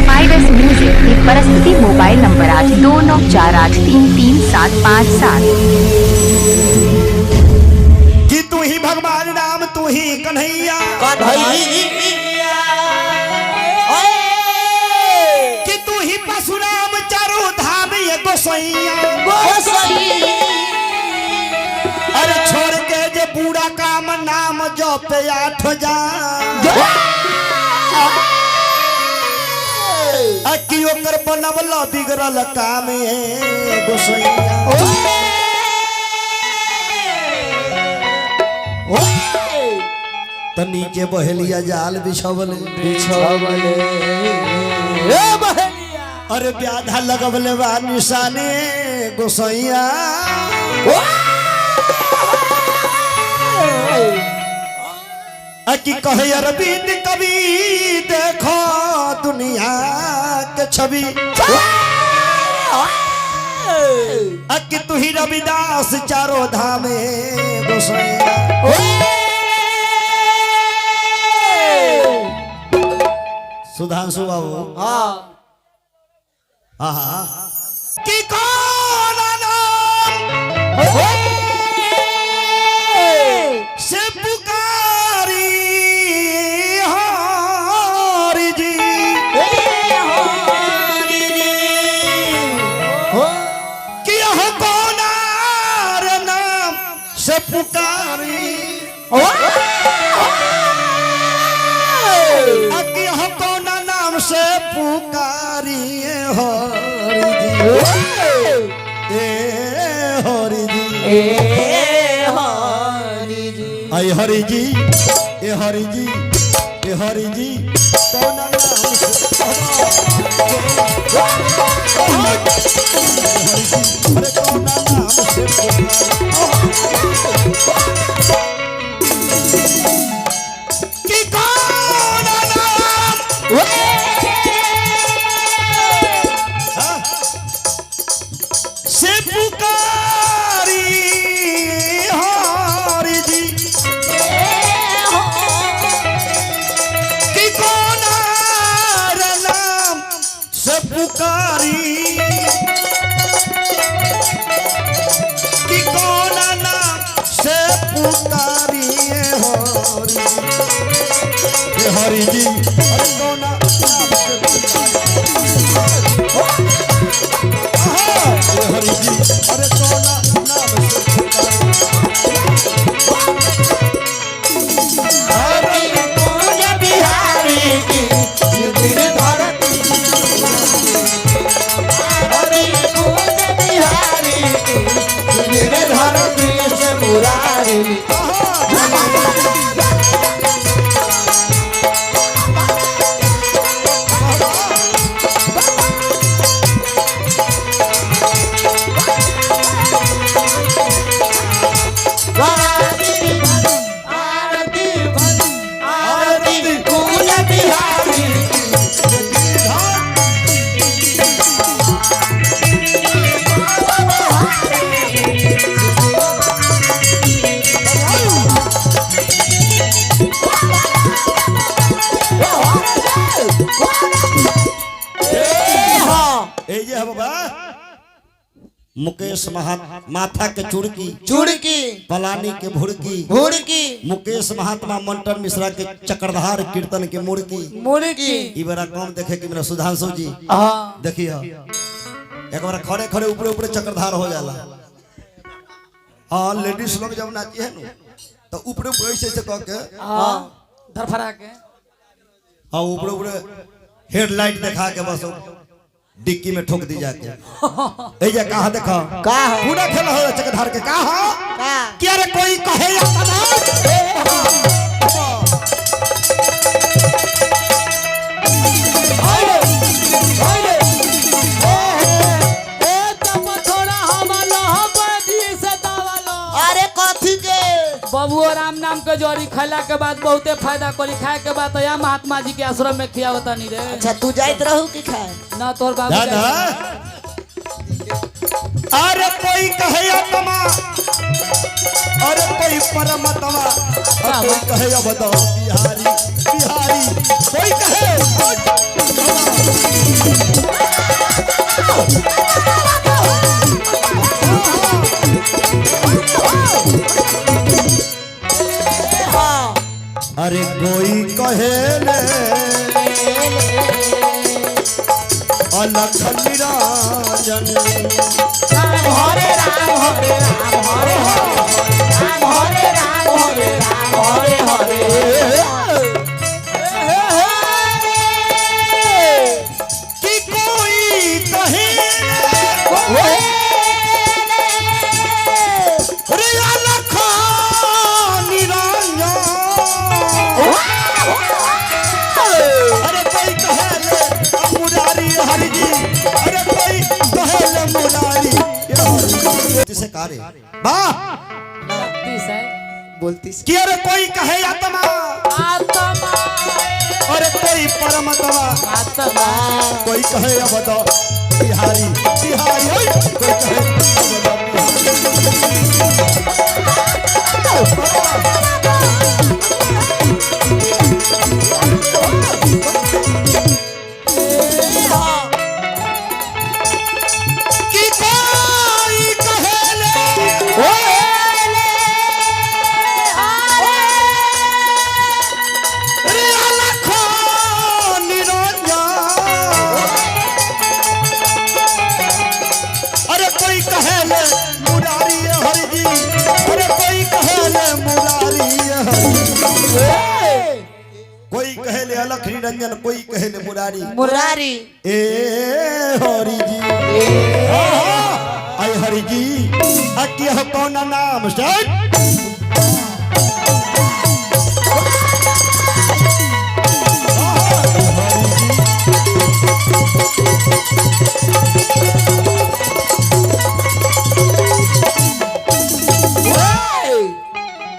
फाइडस music की प्रस्तुति mobile number 8294833757। कि तू ही भगवान राम तू ही कन्हैया कि तू ही परशुराम चारों धाम ये गोसैया। अरे छोड़ के जे पूरा काम नाम जप 8 जा कि ओकर बनवल बिगड़ल काम गोसैया। तो नीचे बहेलिया जाल बिछवले अरे ब्याधा लगवले बा निशाने गोसैया। कि कहे अरविंद कवि देखो दुनिया के छवि कि तू ही रविदास चारों धामे गोसैया। सुधांशु बाबू हाँ कि कौन नाम से पुकारी हरि जी कि यह कौन नाम से पुकारी से पुकारिए हरि जी आई हरि जी ए हरि जी ए हरि जी कौन नाम से अरे कौन नाम से कि कौन नाम से पुकारी हरि जी कि कौन नाम से पुकारी कि कौन नाम से पुकारी हरि जी अरे कौन नाम से हरि जी अरे कौन नाम से बिहारी की धरती बिहारी की धरती से मुरारी मुकेश माथा के चुड़की पलानी के भुड़की मुकेश महात्मा मंटन मिश्रा के चक्रधार कीर्तन के मुड़की ई बड़ा कम देखे कि मेरा सुधांशु जी देखिए एक बार खड़े खड़े ऊपर ऊपर चक्रधार हो जाला। हाँ लेडीज लोग जब नाची है ना तो ऊपर ऊपर ऐसे कह के धरफरा के हाँ ऊपर ऊपर हेडलाइट दिखा के बस डिक्की में ठोक दी जाके ऐजा कहा देखो पूरा खेल हो चक्रधार के कहा क्या रे कोई कहे बबुआ राम नाम के जोड़ी खैला के बाद बहुते फायदा करी खाए के बाद या महात्मा जी के आश्रम में खिया होता नहीं रे। अच्छा तू जाइत रहू कि खाए ना तोर बाबू अरे कोई कहे अरे कोई परमतवा और कोई कहे अब तो बिहारी बिहारी कोई कहे अरे कोई कहे ले अलख निराजन हरे राम हरे राम हरे राम हरे राम हरे राम हरे कि कोई कहे रे अलख निराजन अरे कोई कहे ले मुरारी हरि जी अरे कोई कहे ले मुरारी से कार्य वाह तीस है बोलती कि अरे कोई कहे आत्मा आत्मा अरे कोई परमतवा आत्मा कोई कहे अब तो बिहारी बिहारी ओए कोई कहे अब तो कि कोई कहे ले रे अलख निरंजन अरे कोई कहे ले मुरारी हरि जी अरे कोई कहे ले मुरारी हरि कोई कहे ले अलख निरंजन कोई कहे ले मुरारी मुरारी ए हरि जी आई हरि जी अकिया कौन नाम से